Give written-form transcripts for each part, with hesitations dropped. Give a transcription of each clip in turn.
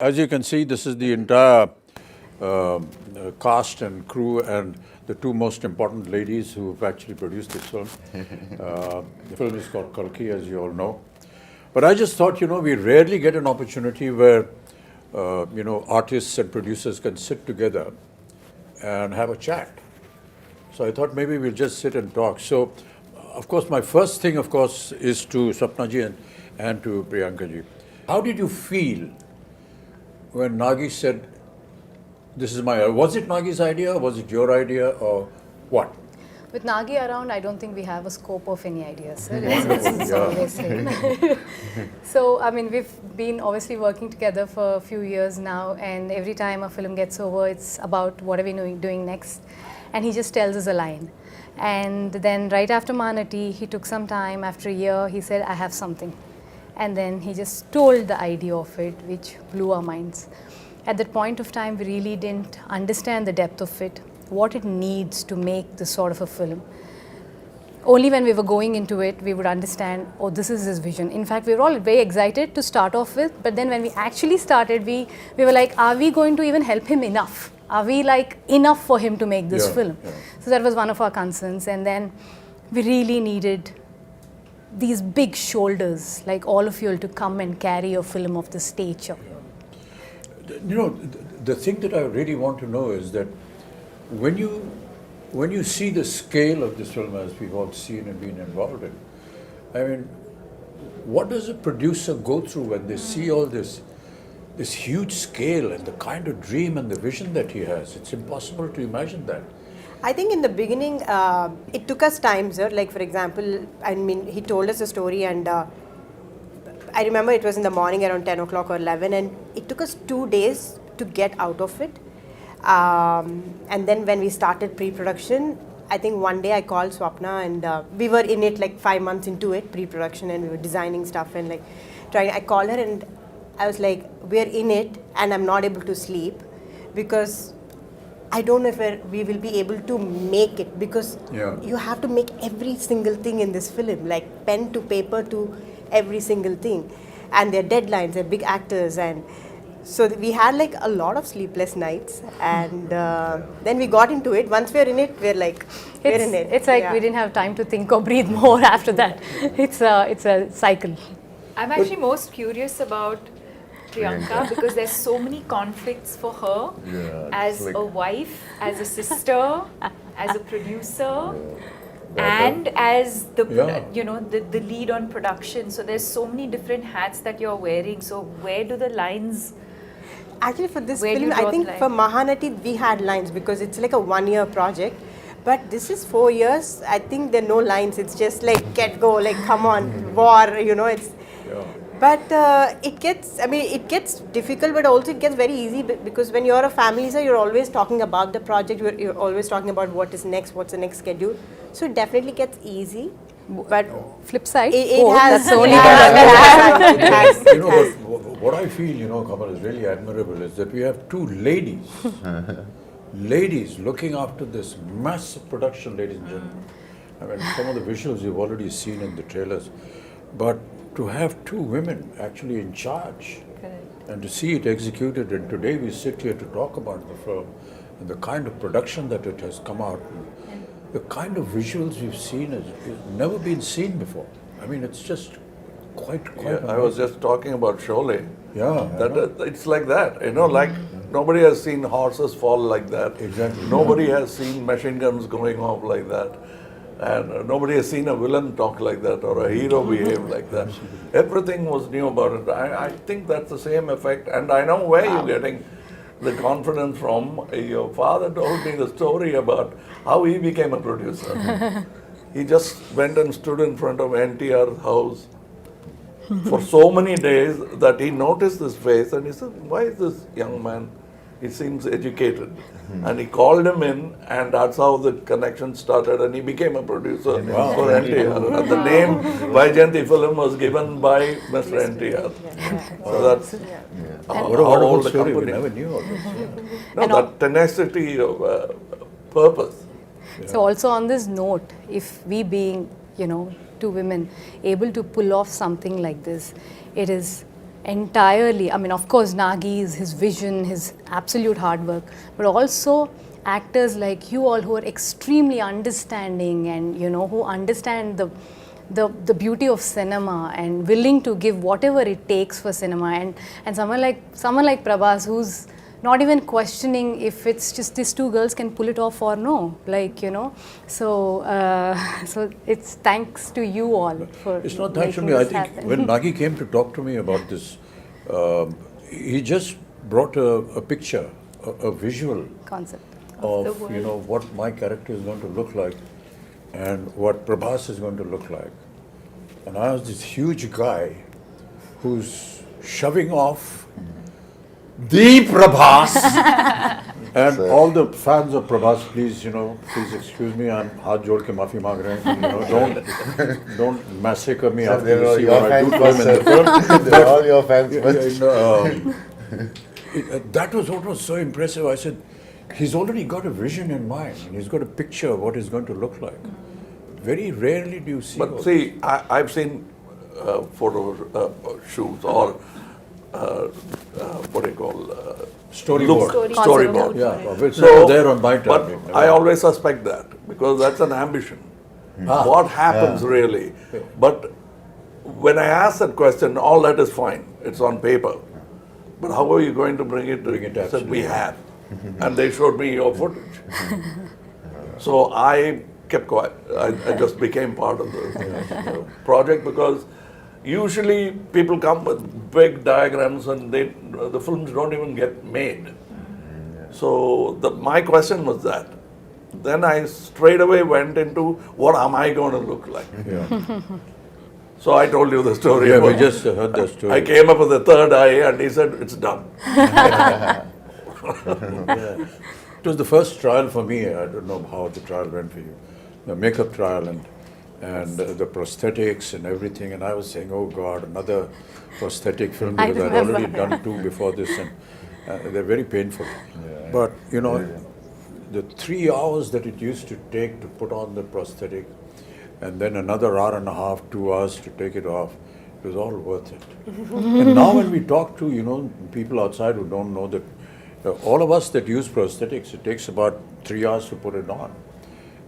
As you can see, this is the entire cast and crew and the two most important ladies who've actually produced this film. The film is called Kalki, as you all know. But I just thought, we rarely get an opportunity where, artists and producers can sit together and have a chat. So I thought maybe we'll just sit and talk. So, of course, my first thing, is to Sapnaji and to Priyanka ji. How did you feel when Nagi said, this is was it Nagi's idea, was it your idea, or what? With Nagi around, I don't think we have a scope of any ideas, sir. It's always him. So, we've been obviously working together for a few years now, and every time a film gets over, it's about what are we doing next. And he just tells us a line. And then right after Manati, he took some time, after a year, he said, I have something. And then he just told the idea of it, which blew our minds. At that point of time, we really didn't understand the depth of it, what it needs to make this sort of a film. Only when we were going into it, we would understand, oh, this is his vision. In fact, we were all very excited to start off with, but then when we actually started, we were like, are we going to even help him enough? Are we enough for him to make this film? Yeah. So that was one of our concerns. And then we really needed these big shoulders, like all of you, to come and carry a film of this stature. Yeah. The thing that I really want to know is that when you see the scale of this film, as we've all seen and been involved in, what does a producer go through when they see all this huge scale and the kind of dream and the vision that he has? It's impossible to imagine that. I think in the beginning, it took us time, sir. Like, for example, he told us a story, and I remember it was in the morning around 10 o'clock or 11, and it took us 2 days to get out of it. And then when we started pre-production, I think one day I called Swapna, and we were in it 5 months into it, pre-production, and we were designing stuff and trying. I called her and I was like, we're in it, and I'm not able to sleep because I don't know if we will be able to make it, because you have to make every single thing in this film, like pen to paper to every single thing. And their deadlines, they're big actors. And so we had a lot of sleepless nights. And then we got into it. Once we're in it, we're in it. It's like we didn't have time to think or breathe more after that. It's a cycle. I'm actually most curious about Priyanka because there's so many conflicts for her as a wife, as a sister, as a producer, and as the the lead on production. So there's so many different hats that you're wearing. So where do the lines? Actually, for this film, I think for Mahanati we had lines because it's like a 1-year project. But this is 4 years. I think there are no lines. It's just get go, come on, war. It's. Yeah. But it gets difficult, but also it gets very easy because when you're a family, you're always talking about the project. You're always talking about what is next, what's the next schedule. So it definitely gets easy. But flip side, it has. That's only what I feel, Kamal, is really admirable is that we have two ladies, ladies looking after this massive production, ladies and gentlemen. Some of the visuals you've already seen in the trailers, but to have two women actually in charge. Correct. And to see it executed, and today we sit here to talk about the film and the kind of production that it has come out, the kind of visuals we've seen has never been seen before. It's just quite I was just talking about Sholay. Yeah. It's like that, nobody has seen horses fall like that. Exactly. Nobody has seen machine guns going off like that. And nobody has seen a villain talk like that or a hero behave like that. Everything was new about it. I think that's the same effect. And I know where you're getting the confidence from. Your father told me the story about how he became a producer. He just went and stood in front of NTR's house for so many days that he noticed this face and he said, why is this young man? He seems educated. And he called him in, and that's how the connection started, and he became a producer for NTR. And the name Vaijayanti film was given by Mr. NTR. So that's what a wonderful story. We never knew all this. No, that tenacity of purpose. So also on this note, if we being, two women able to pull off something like this, it is entirely, I mean, of course, Nagi's, his vision, his absolute hard work, but also actors like you all who are extremely understanding and, you know, who understand the beauty of cinema and willing to give whatever it takes for cinema, and someone like Prabhas, who's not even questioning if it's just these two girls can pull it off or no, like, you know. So so it's thanks to you all for It's not thanks to making me. I this think happen. when Nagi came to talk to me about this, he just brought a picture, a visual Concept. of, the you know, what my character is going to look like and what Prabhas is going to look like. And I was this huge guy who's shoving off the Prabhas. And all the fans of Prabhas, please, you know, please excuse me, I'm haath jod ke maafi maang rahe hain. You know, don't massacre me after you see what I do to him in the film. They're all your fans. That was what was so impressive. I said, he's already got a vision in mind, and he's got a picture of what he's going to look like. Very rarely do you see. But see, I've seen photo shoots or what do you call Storyboard. storyboard. Yeah, which So, was there on my but time. I always suspect that because that's an ambition. What happens really? But when I ask that question, all that is fine. It's on paper. But how are you going to bring it? Bring it I said, we absolutely. have. And they showed me your footage. So I kept quiet. I just became part of the project because usually people come with big diagrams and the films don't even get made. So my question was that. Then I straight away went into what am I going to look like? Yeah, So I told you the story. yeah, we about- just heard that story. I came up with the third eye and he said, it's done. It was the first trial for me. I don't know how the trial went for you. The makeup trial and the prosthetics and everything. And I was saying, oh God, another prosthetic film I because I'd remember, already done two before this, and they're very painful. But you know, the 3 hours that it used to take to put on the prosthetic, and then another hour and a half, 2 hours to take it off, it was all worth it. And now when we talk to, you know, people outside who don't know that, all of us that use prosthetics, it takes about 3 hours to put it on.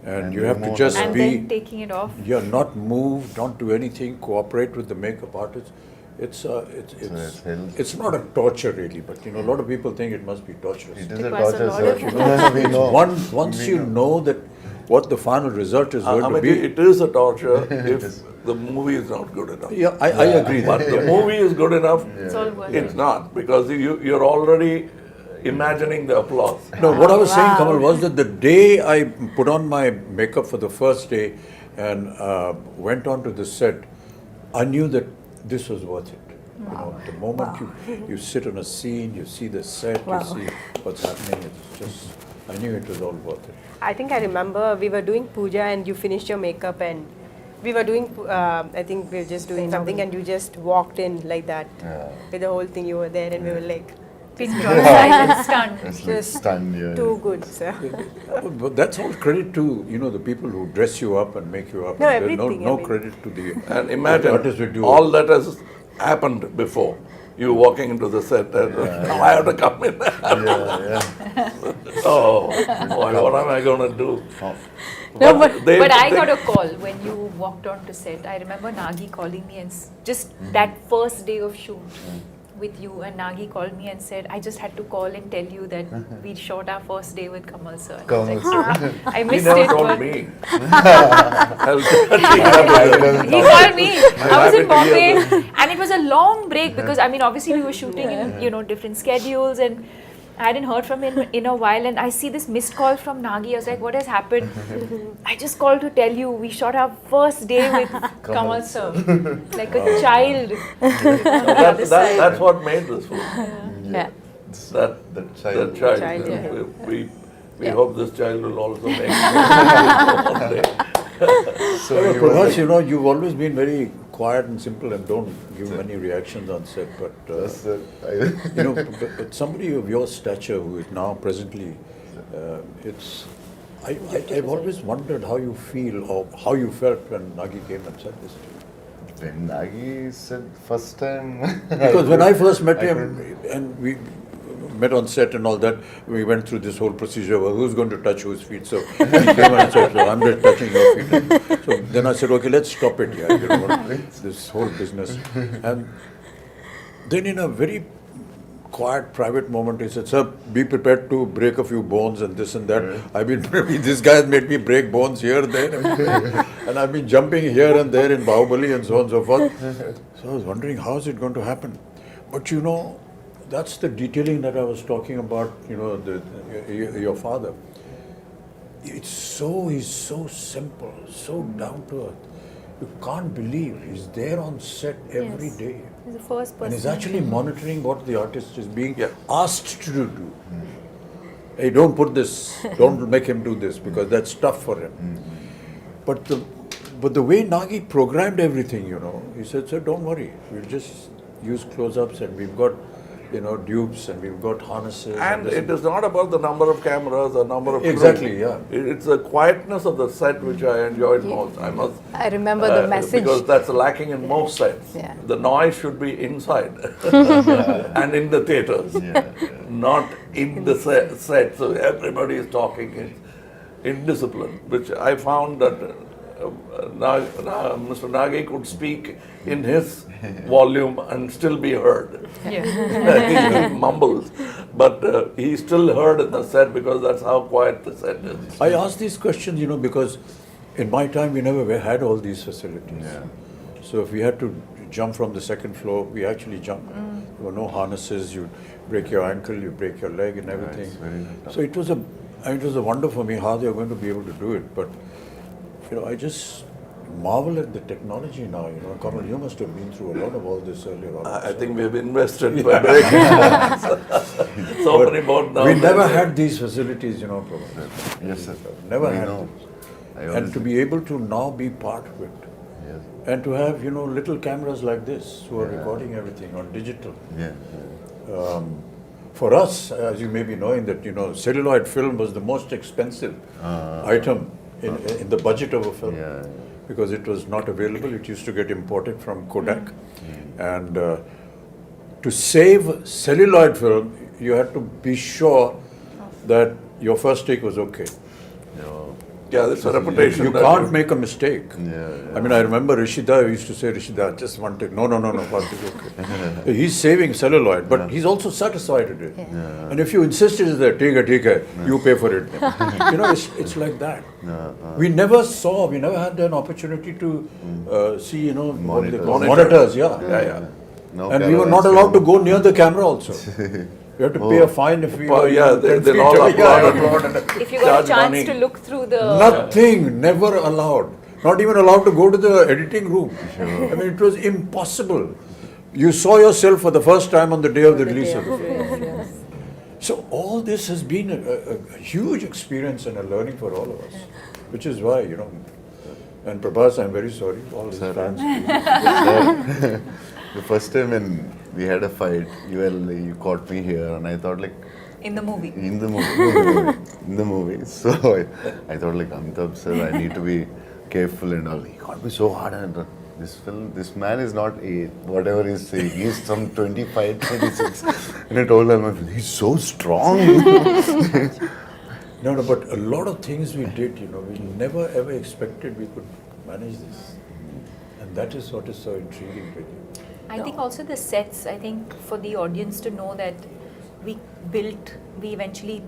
And you have to just And be, then taking it off. not move, don't do anything, cooperate with the makeup artist. It's it's not a torture really, but you know, a lot of people think it must be torturous. It is a Requires a torture, lot sir. of You know, we know. Once We you know that what the final result is going I to mean, be. it is a torture if the movie is not good enough. Yeah, I agree. But the movie is good enough, It's all worth it's it. not because you're already imagining the applause. No, what I was saying, Wow. Kamal, was that the day I put on my makeup for the first day and went on to the set, I knew that this was worth it. You know, the moment you sit on a scene, you see the set, Wow. you see what's happening, it's just, I knew it was all worth it. I think I remember we were doing puja and you finished your makeup and we were doing, I think we were just doing something and you just walked in like that with the whole thing. You were there and we were like, Pin drop silent stunned. It's like just stunned, yeah. too good, sir. But that's all credit to, you know, the people who dress you up and make you up. No, And there's everything, no I mean. credit to the And imagine artists who do all that has happened before. You walking into the set and now I have to come in. Oh, boy, what am I going to do? No, but they- But I they- got a call when you walked on to set. I remember Nagi calling me and just that first day of shoot with you, and Nagi called me and said, I just had to call and tell you that we shot our first day with Kamal sir. And I was Kamal like, sir. I He missed never it. told but me. I'll tell you. He called me. I was in happy to hear Bombay, and it was a long break because I mean, obviously we were shooting in different schedules, and I hadn't heard from him in a while. And I see this missed call from Nagi. I was like, "What has happened?" I just called to tell you we shot our first day with Kamal sir, like a child. That's what made this film. yeah. That child. child. Child, yeah. We hope this child will also make it one day. So you Prabhas, you know, you've always been very quiet and simple and don't give many reactions on set, but you know, but somebody of your stature who is now presently, it's I've always wondered how you feel or how you felt when Nagi came and said this to you. When Nagi said first time. Because when I first met him and we met on set and all that, we went through this whole procedure of who's going to touch whose feet. So he came and said, I'm just touching your feet. So then I said, okay, let's stop it here. You know what, this whole business. And then in a very quiet, private moment, he said, sir, be prepared to break a few bones and this and that. I've been, this guy has made me break bones here, there, and I've been jumping here and there in Bahubali and so on and so forth. So I was wondering, how is it going to happen? But you know, that's the detailing that I was talking about, you know, your father. He's so simple, so down to earth. You can't believe he's there on set every day. He's the first person. And he's actually monitoring what the artist is being asked to do. Hey, don't put this, don't make him do this because that's tough for him. But the way Nagi programmed everything, you know, he said, sir, don't worry, we'll just use close-ups and we've got, you know, dupes and we've got harnesses. And it is not about the number of cameras or number of crew. Exactly, yeah. It's the quietness of the set which I enjoyed most. I remember the message. Because that's lacking in most sets. Yeah. The noise should be inside and in the theatres, not in the set. So everybody is talking in discipline, which I found that Mr. Nagi could speak in his volume and still be heard. Yeah. He mumbles, but he still heard in the set because that's how quiet the set is. I ask these questions, you know, because in my time we never had all these facilities. Yeah. So if we had to jump from the second floor, we actually jumped. There were no harnesses, you break your ankle, you break your leg and everything. it's very tough. So it was a wonder for me how they were going to be able to do it. But you know, I just marvel at the technology now. You know, Kamal, you must have been through a lot of all this earlier on. I think we've invested by breaking so many boats now. We never had these facilities, you know, Prabhas. Yes, sir. Never We had know. them. I And always- to be able to now be part of it. Yes. And to have, you know, little cameras like this who are recording everything on digital. Yeah. For us, as you may be knowing that, you know, celluloid film was the most expensive item in the budget of a film. Yeah. Because it was not available. It used to get imported from Kodak. And to save celluloid film, you had to be sure that your first take was okay. Yeah, that's a reputation. You that can't make a mistake. Yeah. I mean, I remember Rishida used to say, Rishida, just one take. No, one take, okay. He's saving celluloid, but he's also satisfied with it. Yeah. And if you insisted that, take it, you pay for it. You know, it's like that. We never had an opportunity to see, you know, what they call monitors, yeah. No And we were not allowed to go near the camera also. We had to pay a fine if we were. Yeah, they'll all applaud and If you got a charge chance money. to look through the... Nothing, never allowed. Not even allowed to go to the editing room. I mean, it was impossible. You saw yourself for the first time on the day of the release of the film. So all this has been a huge experience and a learning for all of us, which is why, you know, and Prabhas, I'm very sorry, all his fans. The first time when we had a fight, you caught me here, and I thought like. In the movie. In the movie. So I thought like Amitabh sir, I need to be careful and all. He got me so hard, and this man is not whatever he's saying. He's some 25, 26. And I told him, he's so strong. No, but a lot of things we did, you know, we never ever expected we could manage this. And that is what is so intriguing with you. I think also the sets, I think for the audience to know that we eventually,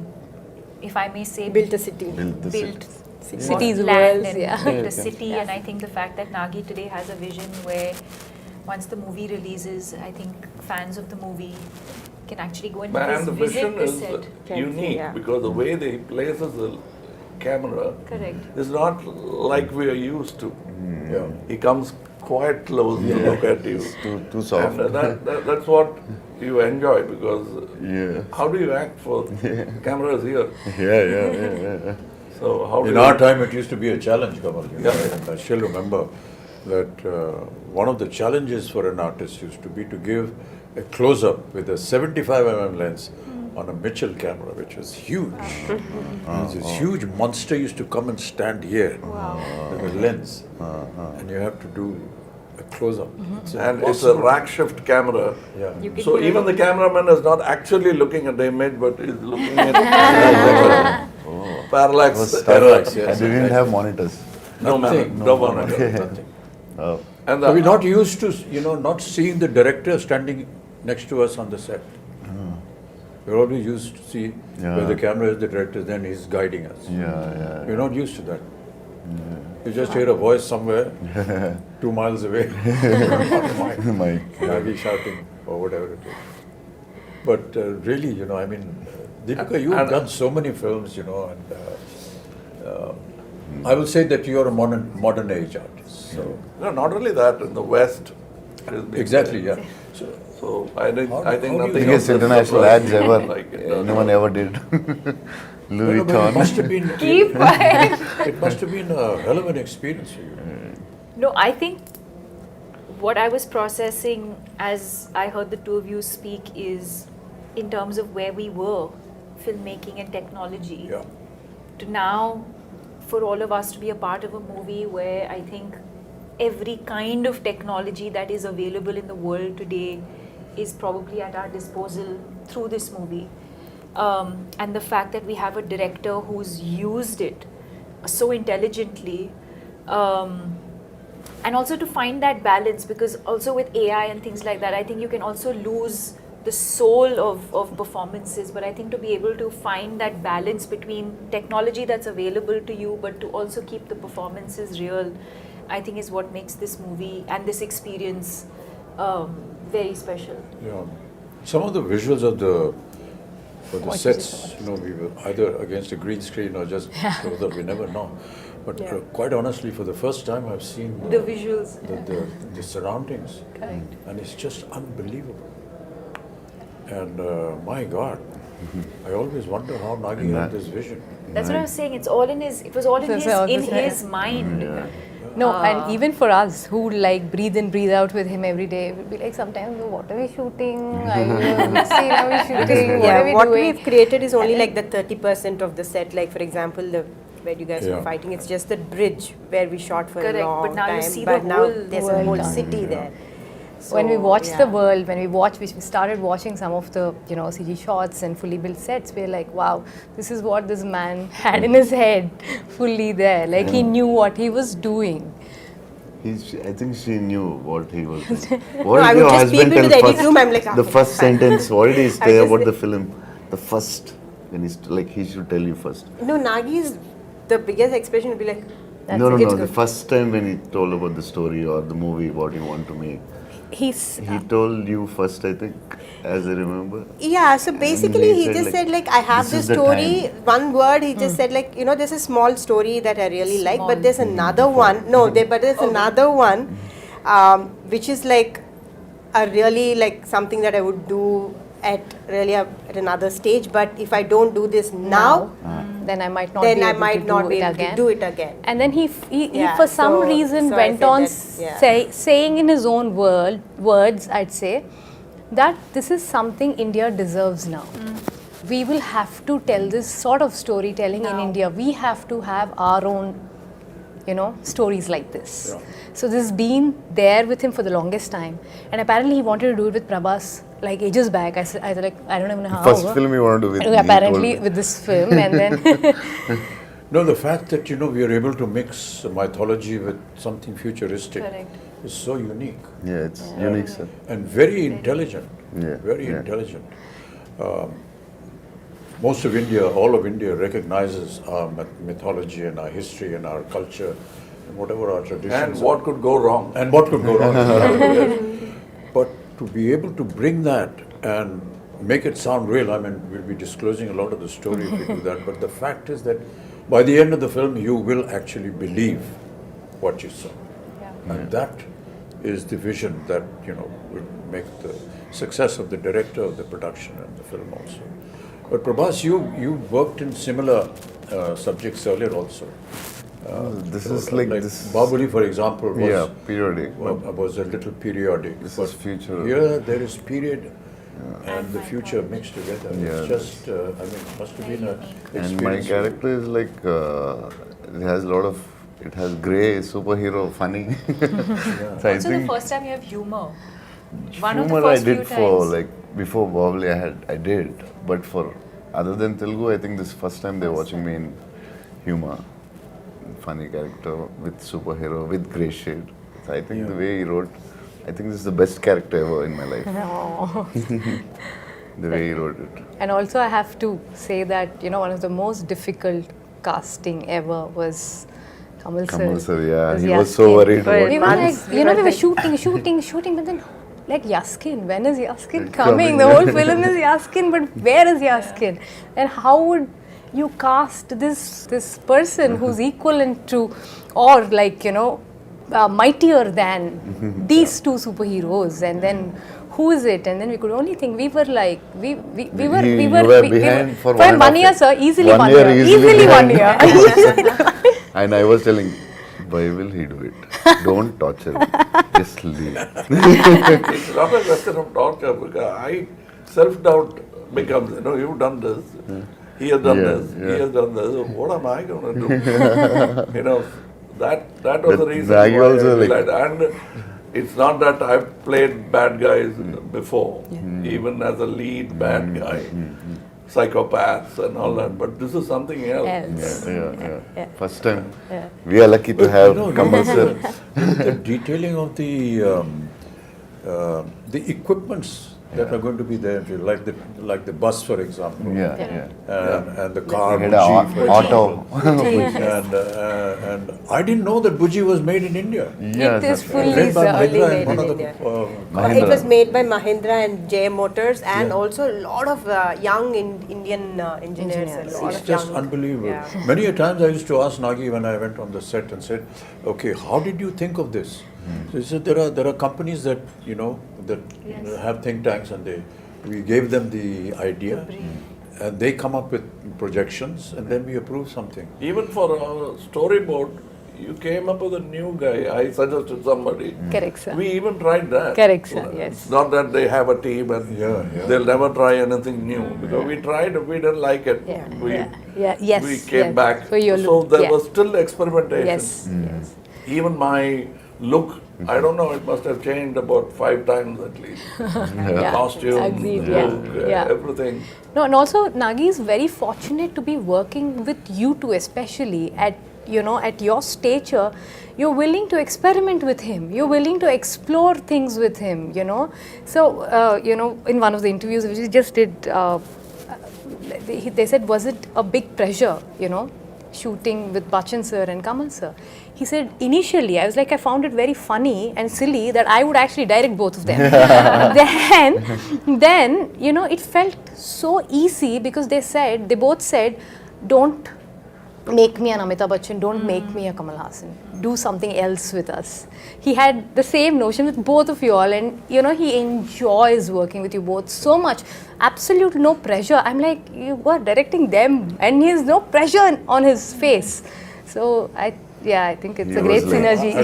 if I may say, Built a city. built Cities, land worlds, and yeah. built a city. And I think the fact that Nagi today has a vision where once the movie releases, I think fans of the movie can actually go and And the vision visit the is set. unique Yeah. because the way they places the camera Correct. is not like we are used to. Yeah. He comes quite close to look at you. Too soft. And that's what you enjoy because Yeah. how do you act for cameras here? Yeah. So how do In you our time, it used to be a challenge, Kamal. You know, Yeah. and I still remember that one of the challenges for an artist used to be to give a close-up with a 75 mm lens on a Mitchell camera, which was huge. This huge monster used to come and stand here with a lens, and you have to do a close-up. And it's a rack shift camera. Yeah. You can So hear even it. the cameraman is not actually looking at the image, but is looking at parallax. Parallax, yes. And they didn't have monitors. No Nothing, man, no monitor. Nothing. Oh. And So we're not used to, not seeing the director standing next to us on the set. We're always used to see where the camera is, the director, then he's guiding us. Yeah. We're not used to that. You just hear a voice somewhere, 2 miles away, My maybe shouting or whatever it is. But really, Deepika, you've done so many films, and I will say that you're a modern age artist. So No, not only that, in the West. it has been exactly, there. yeah. So So I think How do you- nothing biggest else is international surprising ads ever like it does. anyone ever did. Louis but it must Vuitton. have been Keep quiet. it must have been a hell of an experience for you. No, I think what I was processing as I heard the two of you speak is in terms of where we were, filmmaking and technology, Yeah. to now for all of us to be a part of a movie where I think every kind of technology that is available in the world today is probably at our disposal through this movie. And the fact that we have a director who's used it so intelligently, and also to find that balance, because also with AI and things like that, I think you can also lose the soul of performances, but I think to be able to find that balance between technology that's available to you but to also keep the performances real, I think is what makes this movie and this experience very special. Yeah. Some of the visuals of the sets, we were either against a green screen or just so that we never know. But quite honestly, for the first time, I've seen The visuals. the surroundings, and it's just unbelievable. And my God, I always wonder how Nagi had this vision. That's what I was saying. It was all in his mind. Yeah. No, and even for us who like breathe in, breathe out with him every day, we'll be like sometimes, what are we shooting? Which scene are we shooting? What are we what doing? we've created is only like the 30% of the set. Like for example, where you guys were Yeah. fighting, it's just the bridge where we shot for Correct, a long but now you time. see but the now whole there's a world whole done. city there. When we So, watch yeah. the world, we started watching some of the CG shots and fully built sets, we're like, wow, this is what this man had in his head, fully there. Like he knew what he was doing. I think she knew what he was doing. No, What I did would your just peep husband into tell the edit first? room, I'm like, The okay, first fine. sentence, what did he I say just about say- the film? The first, when he should tell you first. No, Nagi's the biggest expression would be like, No, it's the good. first time when he told about the story or the movie, what you want to make. He He told you first, I think, as I remember. Yeah, so basically he he said, just like, said like, I have this this is the story, time. one word, he just said like, there's a small story that I really like, but there's another one, but there's another one, which is like a really like something that I would do at another stage, but if I don't do this now, Then I might not then be I able might to not do be it able again. to do it again. And then he Yeah, for some so- reason so I went said on that, yeah. saying in his own words, I'd say, that this is something India deserves now. We will have to tell this sort of storytelling in India. We have to have our own, stories like this. Yeah. So this has been there with him for the longest time. And apparently he wanted to do it with Prabhas like ages back. I was like, I don't even know how. First film you want to do with me, he Apparently told me. with this film, and then No, the fact that we are able to mix mythology with something futuristic Correct. is so unique. Yeah, it's unique, sir. And very intelligent. Yeah, Very yeah. intelligent. Most of India, all of India recognizes our mythology and our history and our culture and whatever our traditions And are. what could go wrong? And what could go wrong. Yes. But to be able to bring that and make it sound real, we'll be disclosing a lot of the story if we do that, but the fact is that by the end of the film, you will actually believe what you saw. And that is the vision that, will make the success of the director, of the production and the film also. But Prabhas, you worked in similar subjects earlier also. This is like this. Bahubali, for example, was Yeah, periodic. was a little periodic. This but is future. Here there is period and the future mixed together. Yeah, It's just, I mean, it must have been an experience. And my character is like, it has a lot of, it has grey, superhero, funny. So I Also, the think first time you have humor. One of the humor I first few did for times. like before Bahubali I did, but for other than Telugu I think this is first time they're watching me in humor, funny character with superhero with grey shade. So I think the way he wrote, I think this is the best character ever in my life. Oh. The way he wrote it. And also I have to say that, one of the most difficult casting ever was Kamal sir. Kamal sir, yeah, Was he was so Yaskin. worried about We it. were like, Months. we were shooting, but then like Yaskin, when is Yaskin coming? Coming. The whole film is Yaskin, but where is Yaskin? And how would you cast this person who's equivalent to, or like, mightier than these two superheroes, and then who is it? And then we could only think, we were like, we were behind for for 1.5 year, sir, easily 1 1 year, year, easily easily 1 behind. year. And I was telling, why will he do it? Don't torture him. Just leave. It's not a question of torture because I self-doubt becomes, you've done this, he has done this, he has done this, what am I going to do? That was the But reason Nagi why also I like- realized. And it's not that I've played bad guys before, even as a lead bad guy, psychopaths and all that, but this is something else. Else. Yeah. First time. We are lucky to have Kamal sir. The detailing of the equipments that are going to be there, like the bus, for example. Yeah. And the car, We had Buji, a for auto. example. And I didn't know that Buji was made in India. Yeah, It is that's right. fully Made by sir. Only Mahindra made and one in of the India. Mahindra. It was made by Mahindra and J Motors, and Yeah. also a lot of young Indian engineers. A lot It's of just young, unbelievable. Yeah. Many a times I used to ask Nagi when I went on the set and said, "Okay, how did you think of this?" So he said, "There are companies that have think tanks, and we gave them the idea, and they come up with projections, and then we approve something." Even for a storyboard, you came up with a new guy. I suggested somebody. Correct, sir. We even tried that. Correct, sir, yes. It's not that they have a team and they'll never try anything new. Because we tried, we didn't like it. Yes. We came back. For your So look. there was still experimentation. Yes. Even my look, I don't know, it must have changed about 5 times at least. Yeah. Costume, Agreed, look, yeah. everything. No, and also Nagi is very fortunate to be working with you two, especially at your stature. You're willing to experiment with him. You're willing to explore things with him. So in one of the interviews which we just did, they said, was it a big pressure? Shooting with Bachchan sir and Kamal sir. He said, initially, I was like, I found it very funny and silly that I would actually direct both of them. then, it felt so easy because they both said, don't make me an Amitabh Bachchan, don't make me a Kamal Haasan. Do something else with us. He had the same notion with both of you all, and he enjoys working with you both so much. Absolute no pressure. I'm like, you were directing them, and he has no pressure on his face. So I think it's a great was like- synergy. I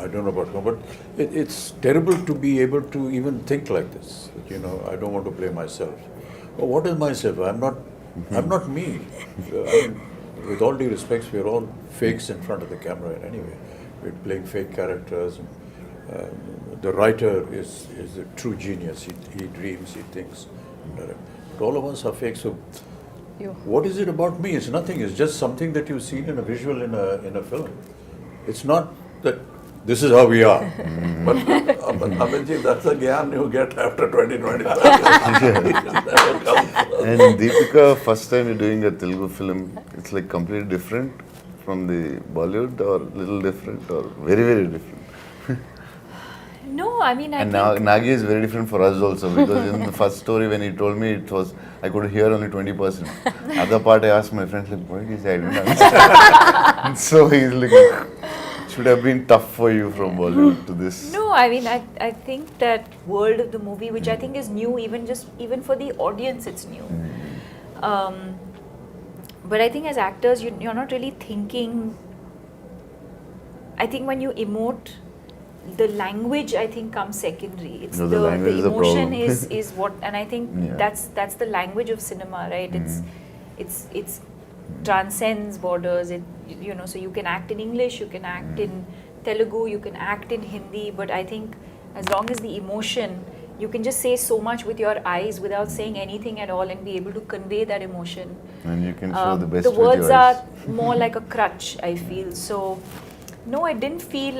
don't know about him, but it's terrible to be able to even think like this. I don't want to play myself. Well, what is myself? I'm not me. With all due respects, we're all fakes in front of the camera anyway. We're playing fake characters. The writer is a true genius. He dreams, he thinks. But all of us are fake. So what is it about me? It's nothing. It's just something that you've seen in a visual in a film. It's not that this is how we are. But Abhinji, that's a gyan you get after 20-25 years. It never comes. And Deepika, first time you're doing a Telugu film, it's like completely different from the Bollywood, or little different, or very, very different. No, I mean, I And think Nagi is very different for us also, because in the first story when he told me, I could hear only 20%. Other part I asked my friends, like, what is I didn't understand. So he's like, should have been tough for you from Bollywood to this. No, I mean, I think that world of the movie, which I think is new, even for the audience, it's new. But I think as actors, you're not really thinking. I think when you emote, the language, I think, comes secondary. It's No, the language is a emotion problem. is what, and I think Yeah. that's the language of cinema, right? It's transcends borders. It, you know, so you can act in English, you can act in Telugu, you can act in Hindi, but I think as long as the emotion, you can just say so much with your eyes without saying anything at all and be able to convey that emotion. And you can show the best The with words your are eyes. more like a crutch, I feel. So, no, I didn't feel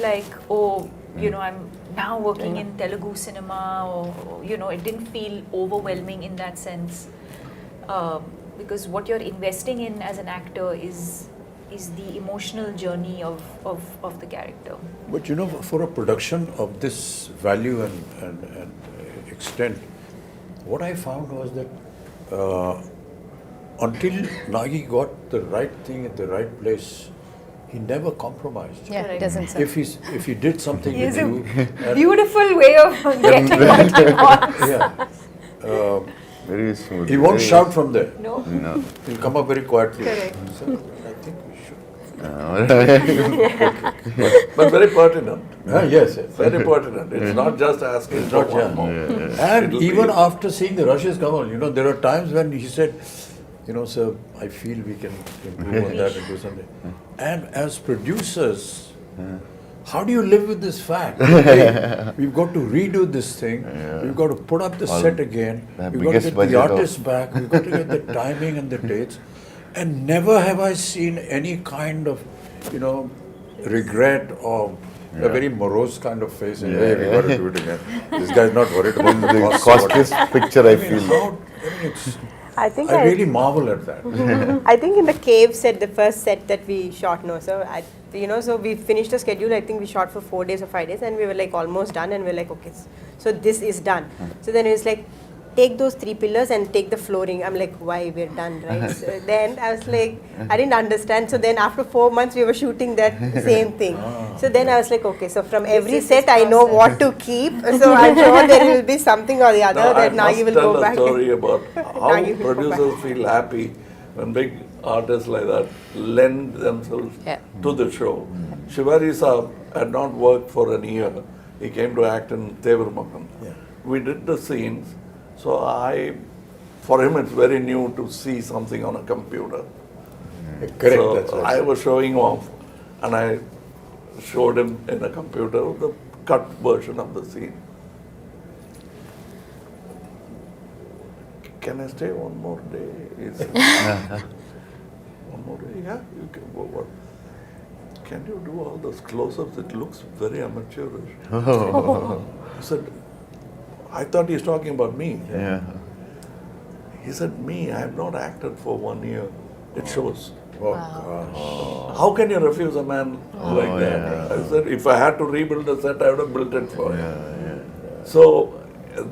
like, oh, you know, I'm now working in Telugu cinema, or, you know, it didn't feel overwhelming in that sense. Because what you're investing in as an actor is the emotional journey of the character. But you know, for a production of this value and extent, what I found was that until Nagi got the right thing at the right place, he never compromised. Yeah, Correct. it doesn't sound. If he did something He with has a you, and- beautiful way of getting what he wants. yeah, Very smooth. he won't very- shout from there. No? No. He'll come up very quietly. Correct. So I think we should. But very pertinent. Yes, yes. Very pertinent. It's not just asking for not, one yeah. more. And It'll even be- after seeing the rushes come on, you know, there are times when he said, you know, sir, I feel we can improve on that and do something. And as producers, how do you live with this fact? Hey, we've got to redo this thing. We've got to put up the set again. the We've got to biggest get the budget of- artists back. We've got to get the timing and the dates. And never have I seen any kind of, you know, regret or a very morose kind of face. And, hey, we got to do it again. This guy's not worried about the The cost or whatever. costliest picture I I mean, feel. I think I really marvel at that. I think in the cave set, the first set that we shot, no, so so we finished the schedule. I think we shot for 4 days or 5 days, and we were like almost done, and we are like, okay, so this is done. So then it was like, take those 3 pillars and take the flooring. I'm like, why, we're done, right? So then I was like, I didn't understand. So then after 4 months, we were shooting that same thing. So then I was like, okay, so from every is set, his I know what to keep. So I'm sure there will be something or the other Now, that I Nagi must will tell go a back. story about how Nagi will go producers feel happy when big artists like that lend themselves Yeah. to the show. Shivaji Saab had not worked for a year. He came to act in Tevar Makam. We did the scenes. So for him it's very new to see something on a computer. Correct, So that's right. I was showing off and I showed him in a computer the cut version of the scene. Can I stay one more day? He said, one more day? Yeah, you can. What? Can you do all those close-ups? It looks very amateurish. I said, I thought he's talking about me. Yeah. He said, me, I have not acted for 1 year. It shows. Oh, gosh. How can you refuse a man like that? yeah. I said, if I had to rebuild the set, I would have built it for him. So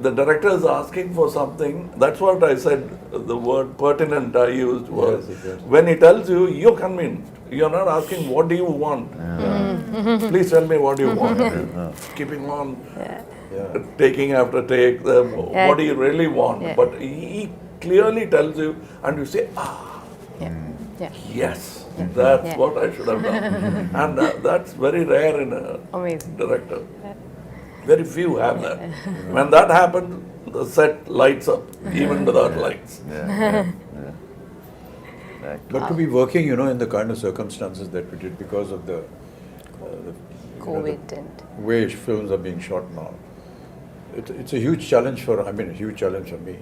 the director is asking for something. That's what I said. The word pertinent I used was Yes, yes. when he tells you, you're convinced. You're not asking, what do you want? Please tell me what you want. Keeping on taking after take, what do you really want? Yeah. But he clearly tells you, and you say, Yeah. yes, that's Yeah. what I should have done. And that's very rare in a Amazing. director. Very few have that. When that happens, the set lights up, even without lights. But to be working, you know, in the kind of circumstances that we did because of the COVID and way films are being shot now, it's a huge challenge a huge challenge for me.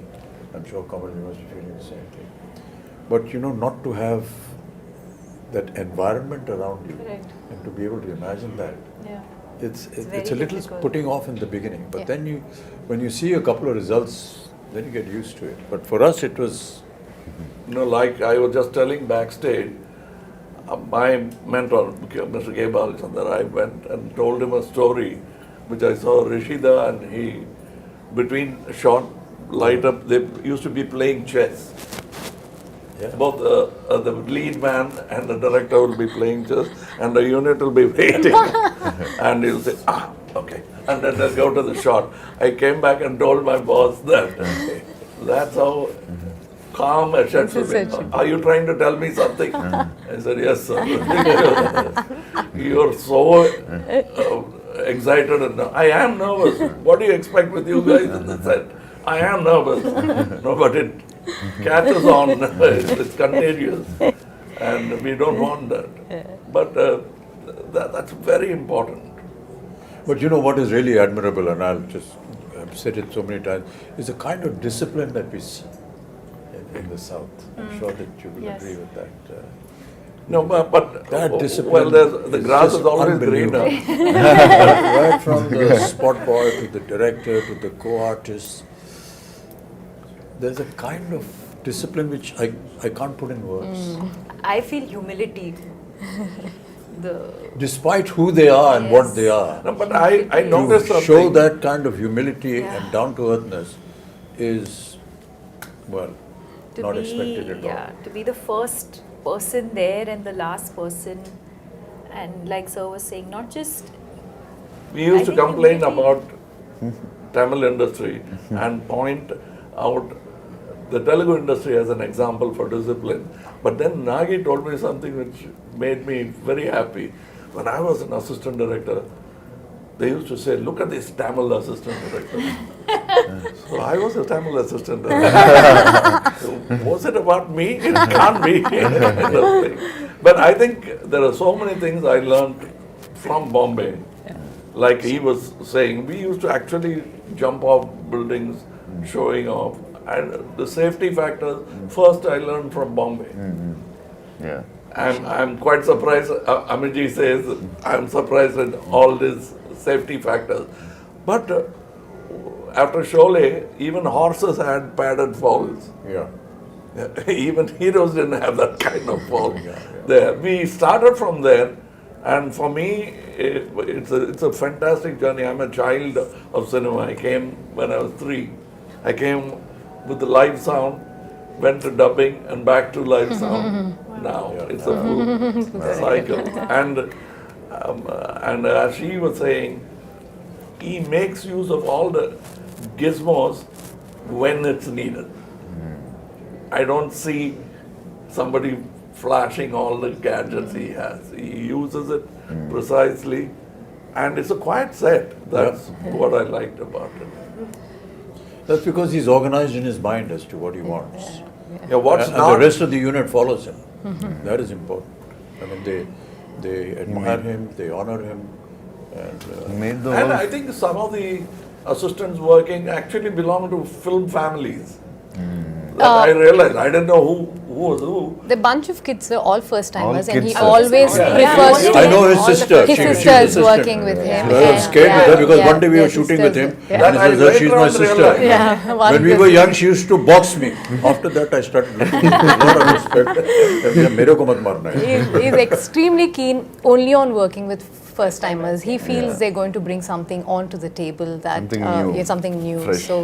I'm sure Kamal, you must be feeling the same thing. But you know, not to have that environment around you Correct. and to be able to imagine that, Yeah. it's very a little difficult. putting off in the beginning. But Yeah. then when you see a couple of results, then you get used to it. But for us, it was Like I was just telling backstage, my mentor, Mr. K. Balachandar, I went and told him a story which I saw Rishida and he, between shot, light up, they used to be playing chess. Both the lead man and the director will be playing chess and the unit will be waiting. And he'll say, okay. And then they'll go to the shot. I came back and told my boss that that's how calm assured This is to me. so true. Are you trying to tell me something? I said, yes, sir. You're so excited. And I am nervous. What do you expect with you guys? And they said, I am nervous. No, but it catches on. It's contagious. And we don't want that. But that's very important. But you know what is really admirable, and I've said it so many times, is the kind of discipline that we see in the South. I'm sure that you will Yes. agree with that. No, but That discipline well, the is grass just is always unbelievable. greener. Right from the spot boy to the director to the co-artist, there's a kind of discipline which I can't put in words. I feel humility. Despite who they are and what they are, No, but I noticed to something. show that kind of humility and down-to-earthness is, well, To not be, expected at all. to be the first person there and the last person, and like sir was saying, not just We used I to think complain humility- about Tamil industry and point out the Telugu industry as an example for discipline. But then Nagi told me something which made me very happy. When I was an assistant director, they used to say, look at this Tamil assistant director. So I was a Tamil assistant director. So was it about me? It can't be. But I think there are so many things I learned from Bombay. Like he was saying, we used to actually jump off buildings, showing off. And the safety factors, first I learned from Bombay. Yeah. I'm quite surprised. Amiji says I'm surprised at all these safety factors. But after Sholay, even horses had padded falls. Yeah. Even heroes didn't have that kind of fall. There, we started from there, and for me, it's a fantastic journey. I'm a child of cinema. I came when I was 3. I came with the live sound, went to dubbing, and back to live sound. Now it's a full cycle. And as she was saying, he makes use of all the gizmos when it's needed. I don't see somebody flashing all the gadgets he has. He uses it precisely, and it's a quiet set. That's what I liked about it. That's because he's organized in his mind as to what he wants. Yeah, what's And not the rest of the unit follows him. That is important. I mean, they admire him, they honor him, and He made the And whole I think some of the assistants working actually belong to film families. That I realized. I didn't know who was who. The bunch of kids are all first timers, and he kids. always Yeah. refers to I know his all the sister. His She was sister is assistant. working with him. I was scared with her because one day we were his shooting with him, sister's- and That he I says, "Oh, she's later my on sister." realized. Yeah, one When we of were the- young, she used to box me. After that, I started looking with a lot of respect. मेरे को मत मारना है. He's extremely keen only on working with first timers. He feels they're going to bring something onto the table that Something new. something new. Fresh. So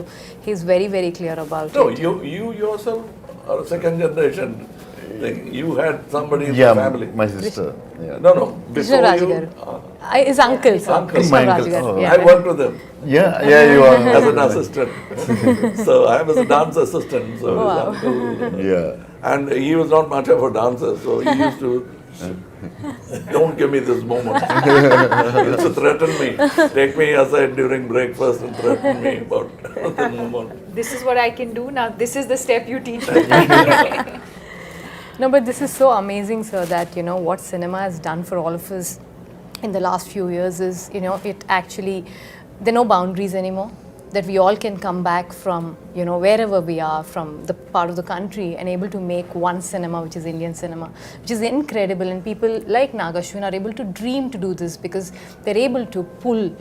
he's very, very clear about No, it. you yourself are a second generation thing. You had somebody in yeah, the family. my sister. Yeah. No, Krishna before Raj you, garu. His uncle, sir. Uncle. Krishna My Raj uncle. garu, Oh. yeah. I worked with him Yeah, you are. as an assistant. So I was a dance assistant. So his Wow. uncle, Yeah. and he was not much of a dancer, so he used to. Don't give me this moment. He used to threaten me. Take me aside during breakfast and threaten me about the moment. this is what I can do now. This is the step you teach me. No, but this is so amazing, sir, that, what cinema has done for all of us in the last few years is, it actually, there are no boundaries anymore. That we all can come back from, wherever we are, from the part of the country, and able to make one cinema, which is Indian cinema, which is incredible. And people like Ashwin are able to dream to do this because they're able to pull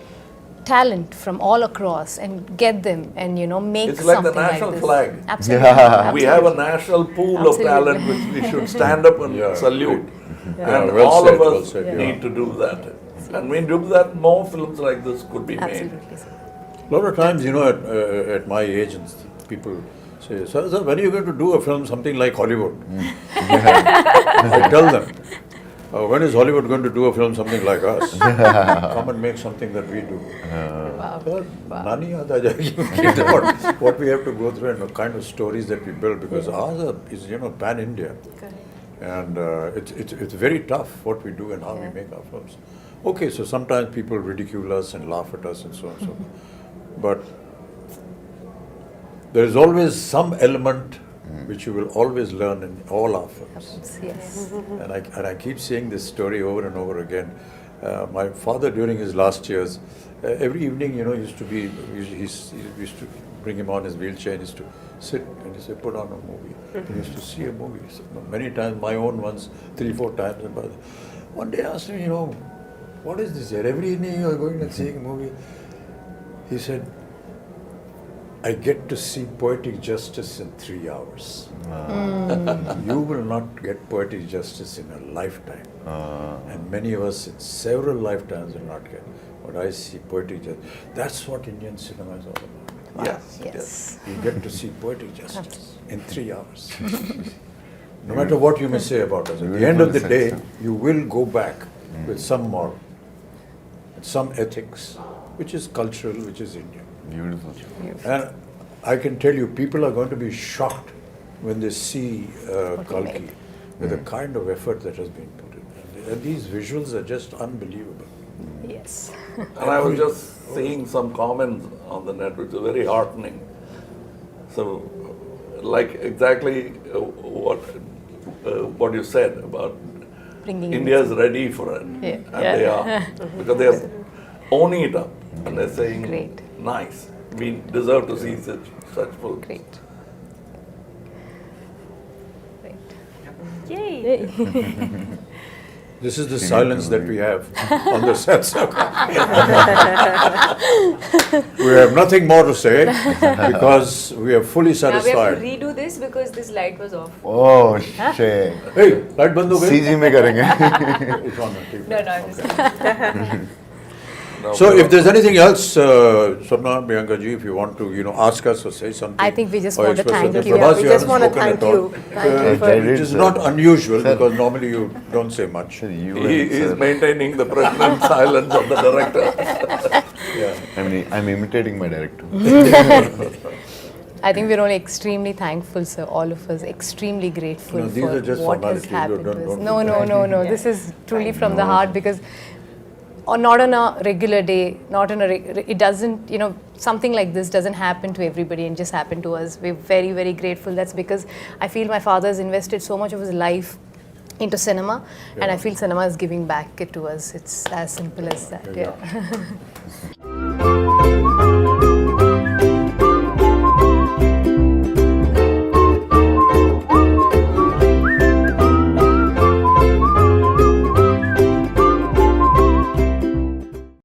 talent from all across and get them and, make It's like the something national this. flag. Absolutely. Yeah. We have a national pool Absolutely. of talent which we should stand up and Yeah, salute. Yeah, And well all said, of well us said, yeah. need to do that. And when we do that, more films like this could be made. Absolutely, sir. A lot of times, at my age, and people say, sir, when are you going to do a film something like Hollywood? I tell them, when is Hollywood going to do a film something like us? Come and make something that we do. Nani aata jayegi. What we have to go through and the kind of stories that we build, because ours is, pan-India. And it's very tough what we do and how we make our films. Okay, so sometimes people ridicule us and laugh at us and so on and so forth. But there is always some element which you will always learn in all our films. Yes. And I keep saying this story over and over again. My father, during his last years, every evening, he used to bring him on his wheelchair and used to sit and he said, put on a movie. He used to see a movie. So many times, my own ones, 3-4 times. And one day I asked him, what is this here? Every evening you are going and seeing a movie. He said, I get to see poetic justice in 3 hours. You will not get poetic justice in a lifetime. And many of us in several lifetimes will not get. But I see poetic justice. That's what Indian cinema is all about. Wow. Yes. Yes. You get to see poetic justice in 3 hours. No matter what you may say about us, at the end of the day, you will go back with some moral, with some ethics, which is cultural, which is Indian. Beautiful. And I can tell you, people are going to be shocked when they see Kalki with the kind of effort that has been put in. And these visuals are just unbelievable. Yes. And I was just seeing some comments on the net which are very heartening. So, like exactly what you said about Bringing India's ready for it. Yeah. And they are. Because they are owning it up. And they're saying, Great. nice. We deserve to see such films. Great. Great. Yay! This is the silence that we have on the set circle. We have nothing more to say because we are fully Now we have to satisfied. redo this because this light was off. Oh shit. Hey, light band ho gayi? CG में करेंगे. It's on, okay. No, I'm just Now, So if there's anything else, Swarna, Priyanka ji, if you want to, ask us or say something. I think we just or want to express thank something. you. Prabhas, We you just haven't want to spoken thank at all. you. Thank you for Which is not unusual because normally you don't say much. You he and is sir. maintaining the pregnant silence of the director. Yeah. I'm imitating my director. I think we're all extremely thankful, sir, all of us, extremely grateful No, these for are just what has formalities. happened Don't- to us. don't No, feel no, bad. no. This is truly from the heart because or not on a regular day, not on a, it doesn't, something like this doesn't happen to everybody and just happen to us. We're very, very grateful. That's because I feel my father has invested so much of his life into cinema and I feel cinema is giving back it to us. It's as simple as that. Yeah.